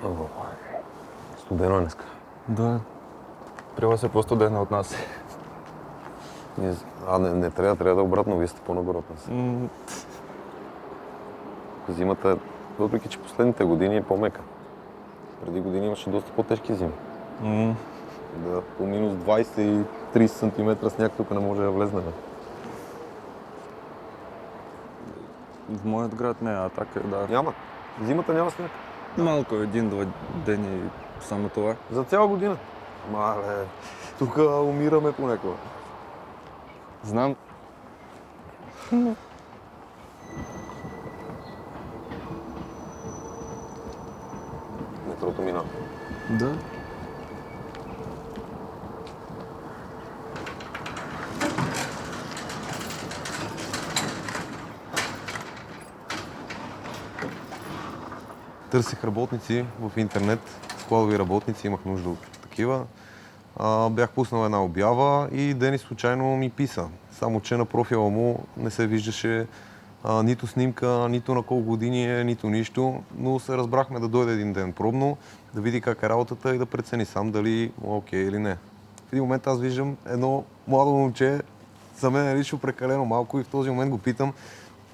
О, студено е днеска. Да. При вас е по-студено от нас. Не трябва да обратно, вие сте по-нагоре от нас. Зимата, въпреки че последните години е по-мека. Преди години имаше доста по-тежки зими. Да, по минус 20 и 30 см сняг тук не може да влезне. В моят град не, а так е, да. Няма. Зимата няма сняг. Малко, един-два дни и само това. За цяла година. Мале, тук умираме понякога. Знам. Метрото мина. Да. Търсих работници в интернет, складови работници, имах нужда от такива. Бях пуснал една обява и Денис случайно ми писа. Само че на профила му не се виждаше нито снимка, нито на колко години е, нито нищо. Но се разбрахме да дойде един ден пробно, да види как е работата и да прецени сам дали окей или не. В един момент аз виждам едно младо момче, за мен е лично прекалено малко и в този момент го питам: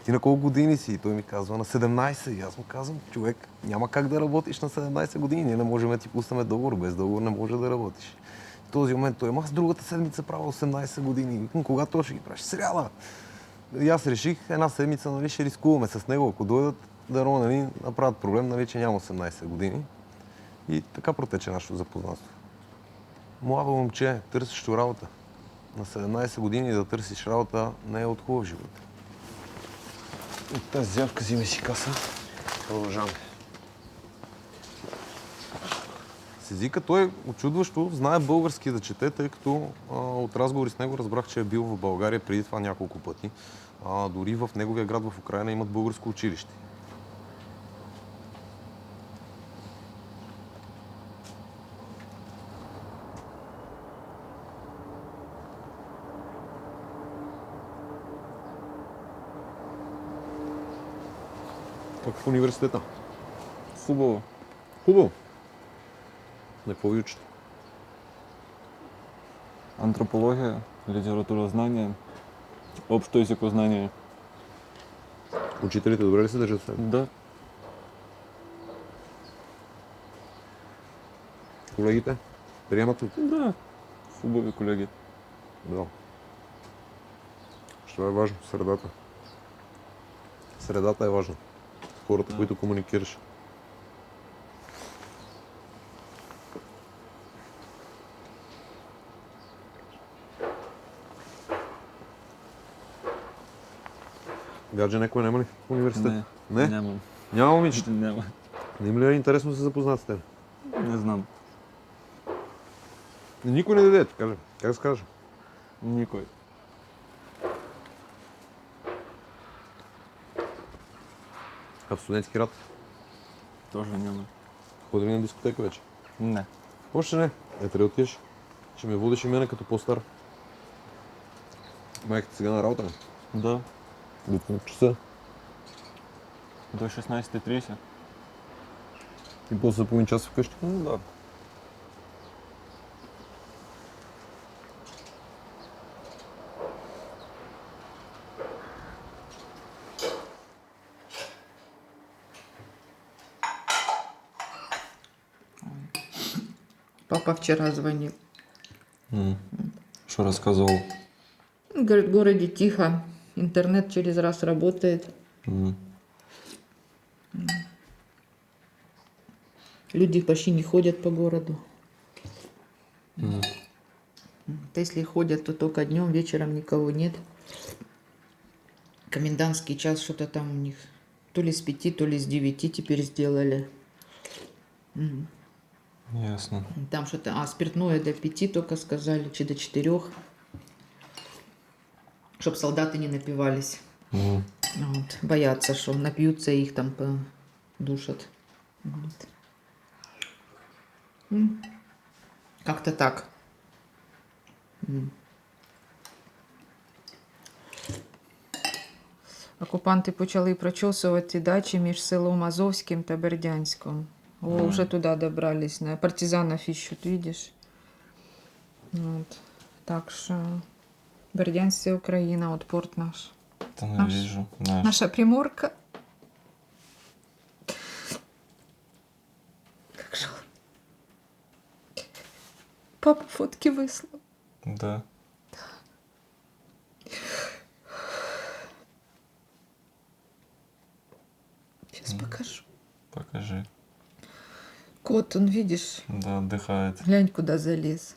ти на колко години си? И той ми казва: на 17. И аз му казвам: човек, няма как да работиш на 17 години. Ние не можем да ти пуснем договор. Без договор не може да работиш. В този момент той: аз другата седмица правя 18 години. Кога то ще ги правиш? Сряда. И аз реших една седмица, нали, ще рискуваме с него. Ако дойдат, дано, нали, направят проблем, нали, че няма 18 години. И така протече нашето запознанство. Младо момче, търсещо работа. На 17 години да търсиш работа не е от хубав живот. Тази зявка взиме си каса. Продължаваме. С езика той очудващо знае български да чете, тъй като от разговори с него разбрах, че е бил в България преди това няколко пъти. Дори в неговия град в Украйна имат българско училище. Как в университета? Хубаво. Хубаво. На какво ви учите? Антропология, литературознание, общо езикознание. Учителите добре ли се държат сега? Да. Колегите? Приемат ли? Да. Хубави колеги. Да. Що е важно? Средата. Средата е важна. Хората, които комуникираш. Гадже някой няма ли в университет? Не? Нямам. Няма момичета? Няма. Не им ли е интересно да се запознат с теб? Не знам. Никой не даде, ти кажа. Как се каже? Никой. А в студентски град? Тоже няма. Ходи ли на дискотека вече? Не. Още не. Трябва да отидеш. Ще ме водиш и мене като по-стар. Майката сега на работа ли? Да. До колко часа? До 16:30. И после за половин час вкъщи? Да. Папа вчера звонил. Что рассказывал? Говорит, в городе тихо, интернет через раз работает. Люди почти не ходят по городу. Если ходят, то только днем, вечером никого нет. Комендантский час что-то там у них. То ли с 5, то ли с 9 теперь сделали. Ясно. Там что-то, спиртное до 5 только сказали, чи до 4. Чтоб солдаты не напивались. Вот. Боятся, что напьются и их там душат. Вот. Как-то так. Окупанти почали прочосувати дачі між селом Азовським та Бердянськом. О, уже туда добрались. На партизанов ищут, видишь? Вот. Так что Бердянск, Украина, вот порт наш. Да, ну, Наш. вижу. Наш. Наша Приморка. Как жалко. Папа фотки выслал. Да. Сейчас покажу. Покажи. Кот, он, видишь, Да, отдыхает. глянь, куда залез.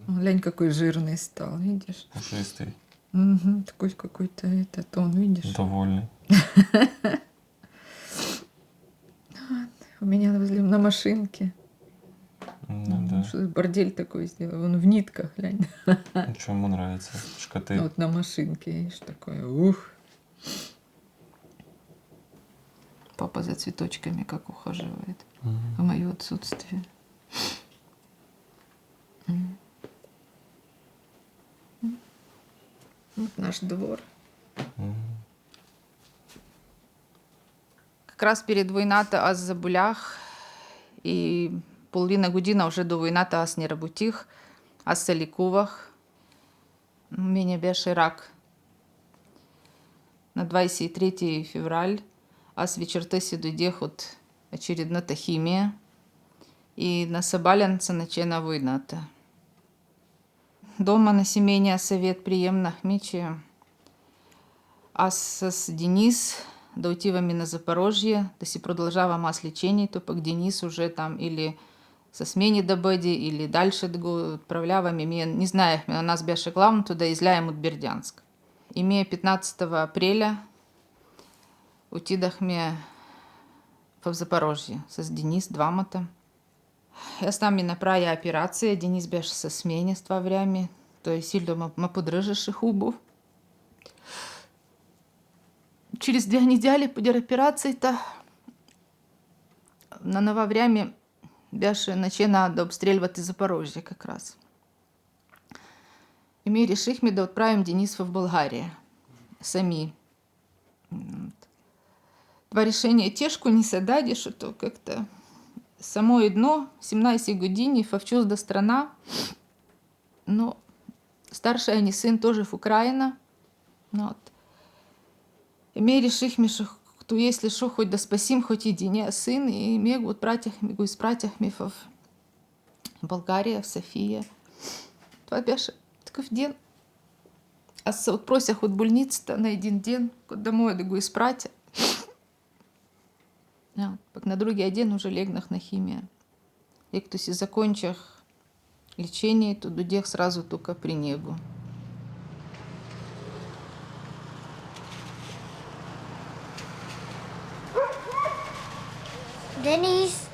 Глянь, какой жирный стал, видишь? Пушистый. Угу, такой какой-то этот, он, видишь? Довольный. У меня возле на машинке. Ну да. Что бордель такой сделал. Он в нитках, глянь. Ну, что ему нравится? Шкоты. Вот на машинке, видишь, такое. Ух. Папа за цветочками как ухаживает. В мое отсутствие. Вот наш двор. Якраз перед війната аз заболях, і половина година вже до війната аз не работих, аз се лікувах. У мене беше рак. На 23 февраль аз вечерта си дойдех от очередната химия и на събален се начина войната. Дома на семейния съвет приемнахме, че аз с Денис да отиваме на Запорожье, да си продължавам аз лечението, пък Денис уже там или с мене да бъде, или дальше да го отправляваме. Ние не знаехме, на нас беше главното да изляем от Бердянск. И ние 15 апреля отидахме в Запорожье с Денис, двамата. Аз там ми направя операция, Денис беше с мене с това време, той сильно ме поддържаше хубаво. Через 2 недели поди операцията на това време беше начина да обстрелват и Запорожье как раз. И ми решихме да отправим Денис в България сами. Това решение тежко не се даде, защото как-то само едно, 17 години в чужда страна, но старшия ни сын тоже в Украина. Вот. И мы решихме, что если что, хоть да спасим, хоть единия сын, и мы го изпратяхме в България, в София. Това беше такъв ден. Аз се отпросях от больницата на един ден, домой да го изпратя. Пък на другия ден уже легнах на химия. И като си закончах лечението, дойдех сразу тук при него. Денис!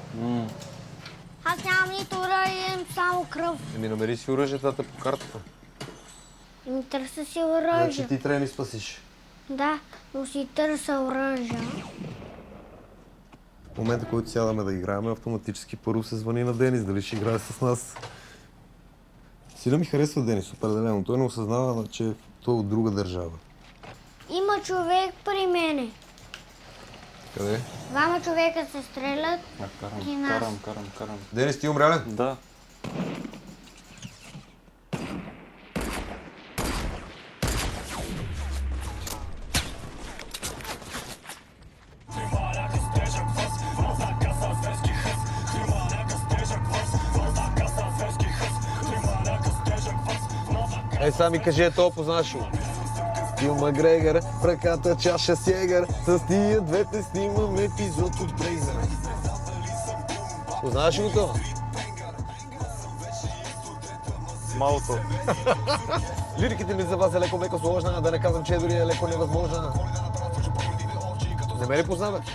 Аз нямам нито оръжие, имам само кръв. Еми, намери си оръжията по картата. Ми търся си Значи оръжие. ти трябва да ми спасиш. Да, но си търся оръжие. В момента, който сядаме да играем, автоматически първо се звъни на Денис, дали ще играе с нас. Сина ми харесва Денис, определено. Той не осъзнава, че той е от друга държава. Има човек при мене. Къде? 2 човека се стрелят. И нас. Карам. Денис, ти умря ли? Да. Ей, сами кажи, то познаш ли? Стил Макгрегор, в ръката чаша сегър, с тия двете снимам епизод от Брейзър. Познаваш ли го това? Малко. Лириките ми за вас е леко меко сложна, да не казвам, че дори е леко невъзможна. Не ме ли познаваш?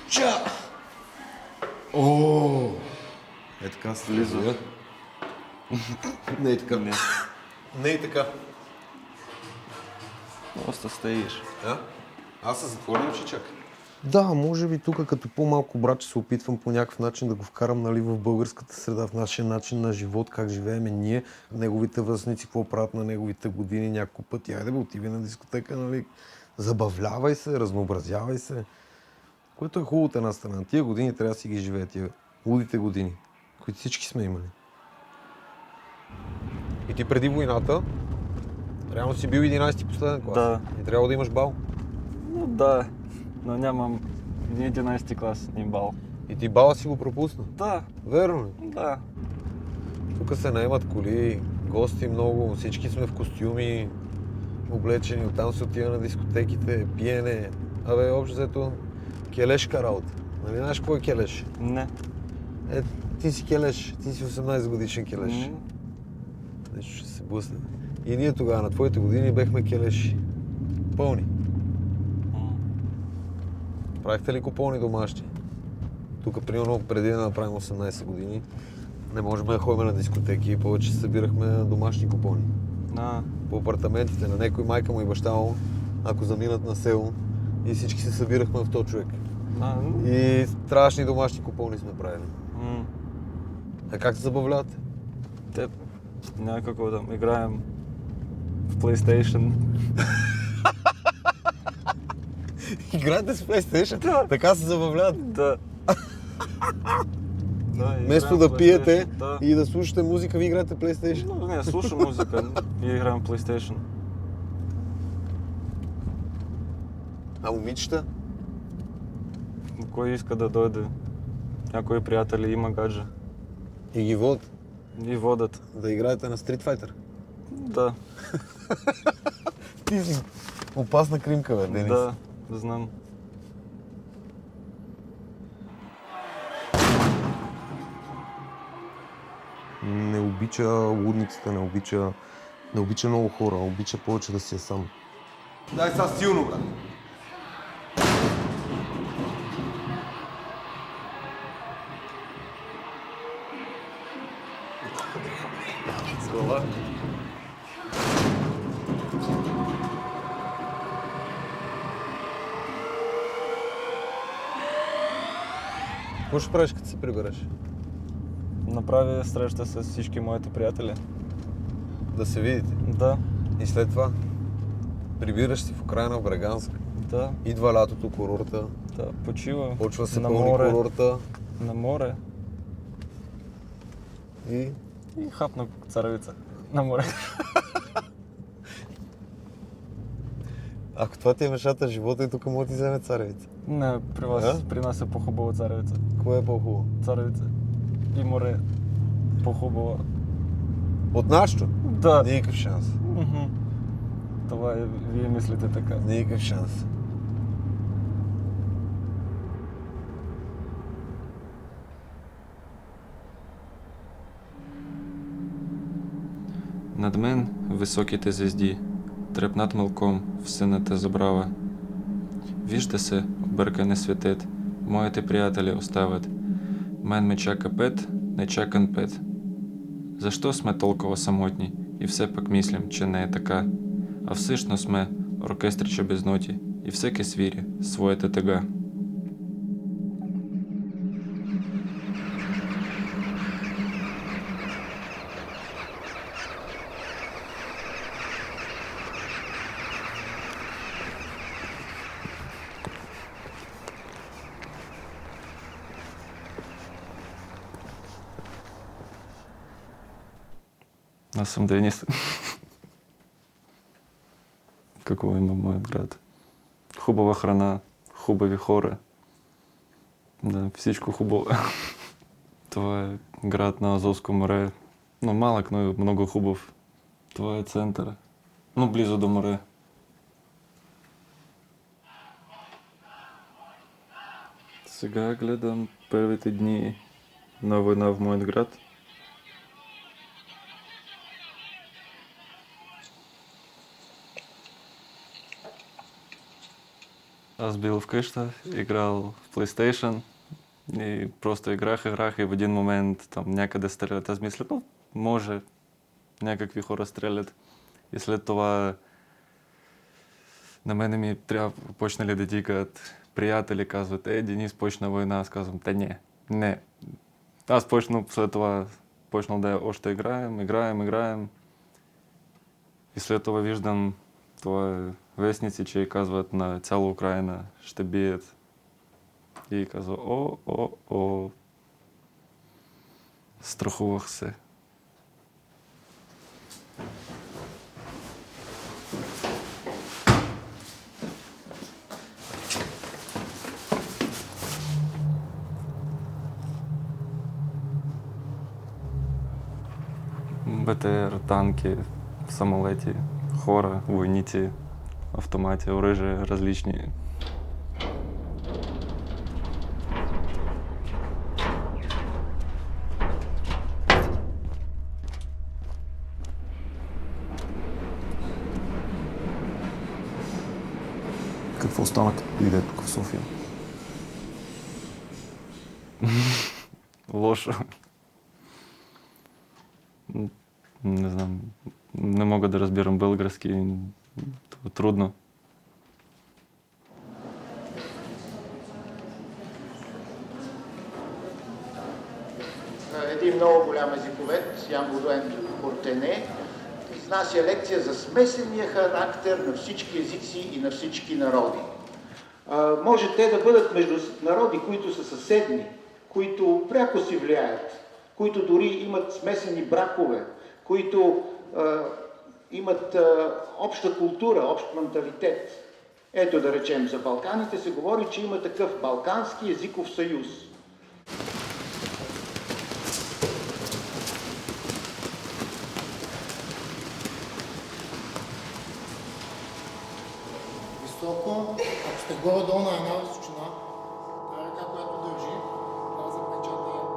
Ча! О! Е така се влиза. Не е така. Не е така. Просто стоиш. А? Аз се затворя очи, чакай. Да, може би тук като по-малко брат ще се опитвам по някакъв начин да го вкарам, нали, в българската среда, в нашия начин на живот, как живееме ние, неговите връстници, какво правят на неговите години няколко пъти. Айде бе, отиви на дискотека, нали, забавлявай се, разнообразявай се. Което е хубаво от една страна. Тия години трябва да си ги живеят, тия лудите години, които всички сме имали. И ти преди войната, реално си бил 11-ти последен клас. Да. И трябва да имаш бал. Ну да, но нямам ни 11 клас, ни бал. И ти бала си го пропусна. Да, Верно ли? да. Тук се наемат коли, гости много, всички сме в костюми, облечени, оттам се отива на дискотеките, пиене. Абе, общо взето, келешка работа. Нали знаеш какво е келеш? Не. Ти си келеш, ти си 18 годишен келеш. Нещо ще се блъсне. И ние тогава на твоите години бехме келеши. Пълни. Правихте ли купони домашни? Тук, примерно, преди да направим 18 години, не можем да ходим на дискотеки и повече се събирахме на домашни купони. По апартаментите на някой майка му и баща му, ако заминат на село, и всички се събирахме в 100 човек. И страшни домашни купони сме правили. А как се забавлявате? Те някакво да играем в PlayStation. Играете с PlayStation? Да. Така се забавляват? Да. Вместо да пиете и да слушате музика, ви играете PlayStation? Но, не, слушам музика и играем PlayStation. А момичета? Кой иска да дойде? Някои приятели има гадже. И ги водят И водят. да играете на Street Fighter? Да. Ти си опасна кримка, бе, Денис. Да, знам. Не обича лудницата, не обича много хора, обича повече да си е сам. Дай сега силно, брат! С глава. Какво ще правиш, като се прибереш? Направи среща с всички моите приятели. Да се видите. Да, И след това прибираш си в Украйна, в Бреганск. да, Идва лятото, курорта. да. Почива. Почва се на пълни море. курорта. На море. И И хапна царевица. На море. ако това ти е мешата живота и тук може да ти вземе царевица. Не, при вас, А? при нас е по-хубава царевица. Кое е по-хубаво? Царевица. И море. По-хубава. От нашото? Да. Никакъв шанс. Мгм. Това е, вие мислите така. Никакъв шанс. Над мен високите звезди, трепнат мълком в синята забрава. Вижда се, объркане светът, моите приятели остават. Мен ме чака пет, нечакан пет. Защо сме толкова самотни и все пак мислим, че не е така? А всъщност сме оркестриче без ноти и всеки свири своята тъга. Аз съм Денис. Какво има моят град? Хубава храна, хубави хора. Да, всичко хубаво. Това е град на Азовско море. Но малък, но много хубав. Това е център. Но близо до море. Сега гледам първите дни на война в моят град. Аз бил в къща, играл в PlayStation и просто играх и в един момент там някъде стрелят. Аз мисля, ну, може, някакви хора стрелят. И след това на мене ми трябва почнали да тикат приятелі казват, Денис, почна война. Аз казвам, та не. Аз след това почнал да още играем. И след това виждам това вестници, че казват на цяла Украина ще бият. И казва, о. Страхувах се. БТР, танки, самолети, хора, войници, автомати, оръжия различни. Какво стана, като дойде тук в София? Лошо. Не знам, не мога да разбирам български. Трудно. Един много голям езиковед, Ян Бодуен Кортене, изнася лекция за смесения характер на всички езици и на всички народи. Може те да бъдат между народи, които са съседни, които пряко си влияят, които дори имат смесени бракове, които имат обща култура, общ менталитет. Ето да речем, за Балканите се говори, че има такъв Балкански езиков съюз. Високо, ако сте горе-долу на една височина, тази ръка, която държи, трябва да запечата я.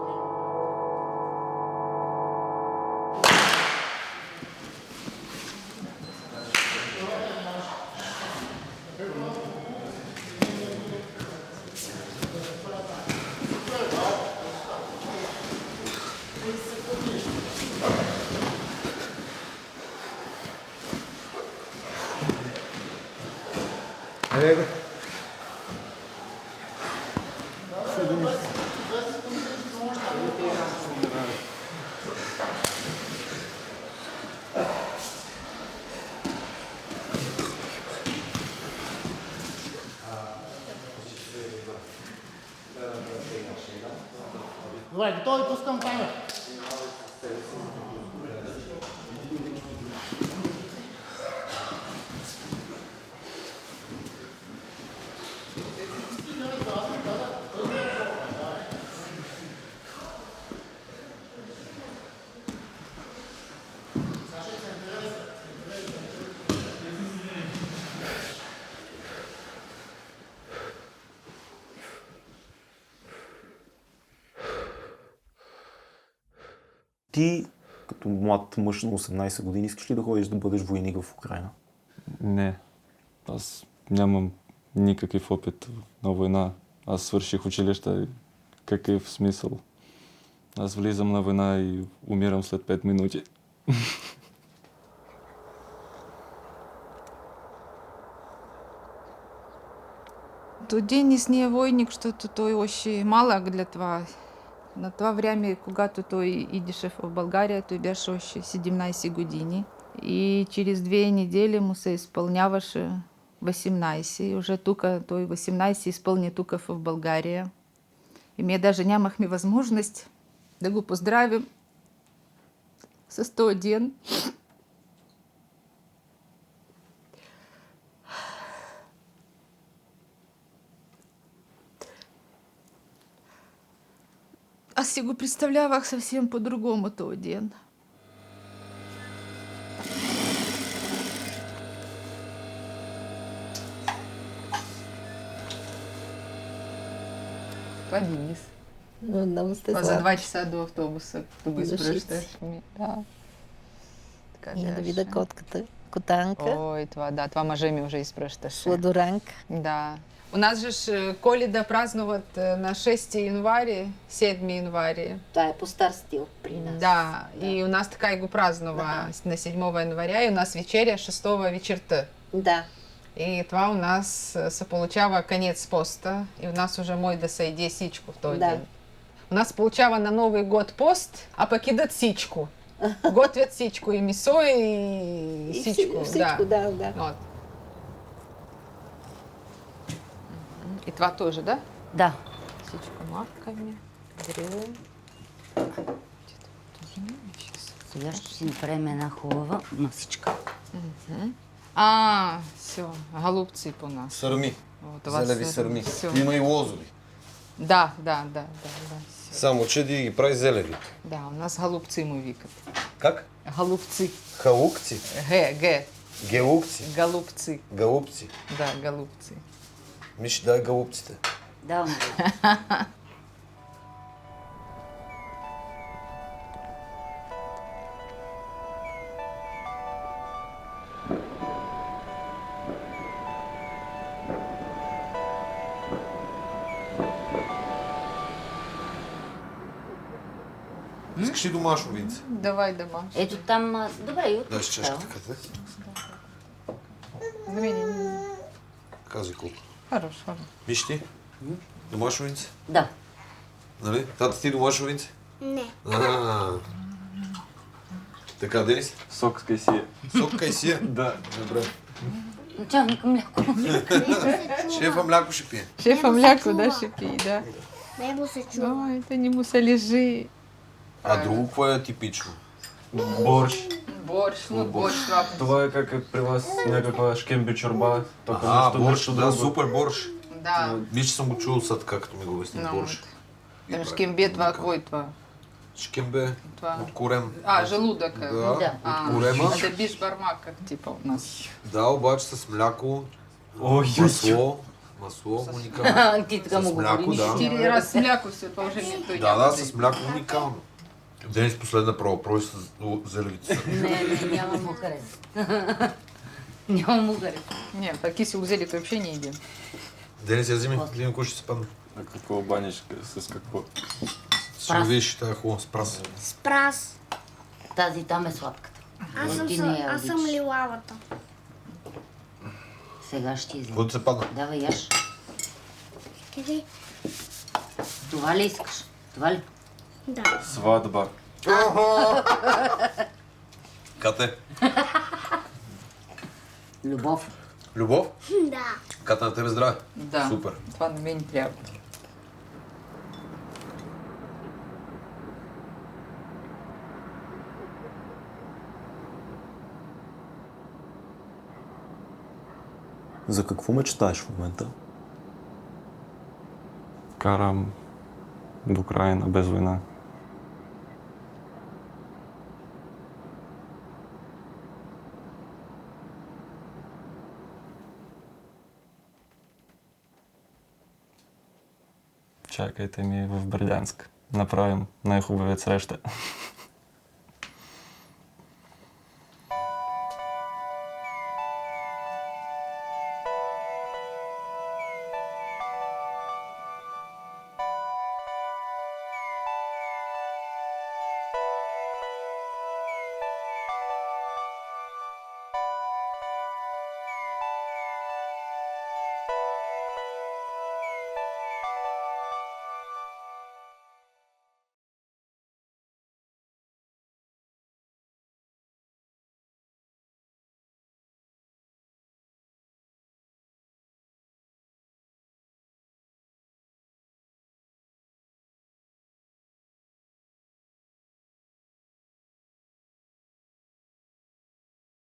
Добре, готови, пускам таймер. Ти, като млад мъж на 18 години, искаш ли да ходиш да бъдеш войник в Украйна? Не. Аз нямам никакъв опит на война. Аз свърших училище. Какъв смисъл? Аз влизам на война и умирам след 5 минути. То Денис не войник, что-то той очень мало для това. На това време, когато той идеше в България, той беше още 17 години. И через 2 недели му се изпълняваше 18. И уже тук той 18 изпълни тук в България. И ние даже нямахме възможност да го поздравим с този ден. Аз си го представлявах съвсем по-другому този ден. Това Денис. Много сте За слаб. 2 часа до автобуса, като го изпращаш. Да. Така И да беше. видя котката. Котанка, Ой, това мъжа ми уже изпращаше. сладоранка. Да. У нас же Коледа празднуват на 6 январи, 7 январи. Това е по стар стил при нас. Да, и у нас така и го празнува на 7 января, и у нас вечеря 6 вечерта. Да. И това у нас се получава конец поста, и у нас уже може да се яде всичко в този Да. ден. У нас получава на Новый год пост, а пък идат всичко. Готвят всичко, и месо, и всичко. Всичко, да. Вот. И това тоже, да? Да. Всичко махкаме, грилим. Сега ще си направим една хубава масичка. Все, голубці по нас. Сърми. Вот, у вас Зелеви е- сърми. всё. Има и лозови. Да. Само, че да ги прави зелеви. Да, у нас голубці му викат. Как? Голубці. Халукци? Г. Гелукци? Голубці. Галупци? Да, голубці. Миш, дай галупците. Да, Искаш ли домашно винце? Давай, дома. ето там, добре, и от Дай си чашката къде? Казвай колко. Хорошо. Миш ти? Домашно винце? Да. Нали? Тата ти домашно винце? Не. Така, Денис? Сок с кайсия. Сок кайсия? Да. Добре. Началника мляко. Шефа мляко ще пие. Шефа мляко, да, ще пие, да. Него се чува. Ой, это не му се лежи. А друго какво е типично? Борщ. Борщ, борщ, това. Това е как е при вас някаква шкемби чорба. Тока Борщ, нещо да, друго. супер борщ. Да. Виж, съм го чул sad, както ми го обясни борщ. Там шкембе, това, кой е това? Шкембе Това. от корем. Желудък. Да, Да. от корема. Это биш бармак, как типа у нас. Да, обаче с мляко, Ой, масло уникално. Ти така С му мляко, говориш. да. 4 раз с мляко все, това уже не той Да, с мляко уникално. Денис последна проба, с зелевите. Не, няма му хареса. Няма му хареса. Не, так кисело зелето вообще не едим. Денис, я вземи, гледам какво ще се падне. А какво баничка? С какво? Ще видиш, тая хубава, с прас. Спрас. Тази там е сладката. Аз съм лилавата. Сега ще излезе. Какво да се падна? Давай яш. Къде? Това ли искаш? Това ли? Да. Сватба. Кате? Любов. Любов? Да. Кате, на тебе здраве. Да. Супер. Това на мен трябва. За какво мечтаеш в момента? Карам до Украина без война. Чакайте ми в Бердянск. Направим най-хубавият среща.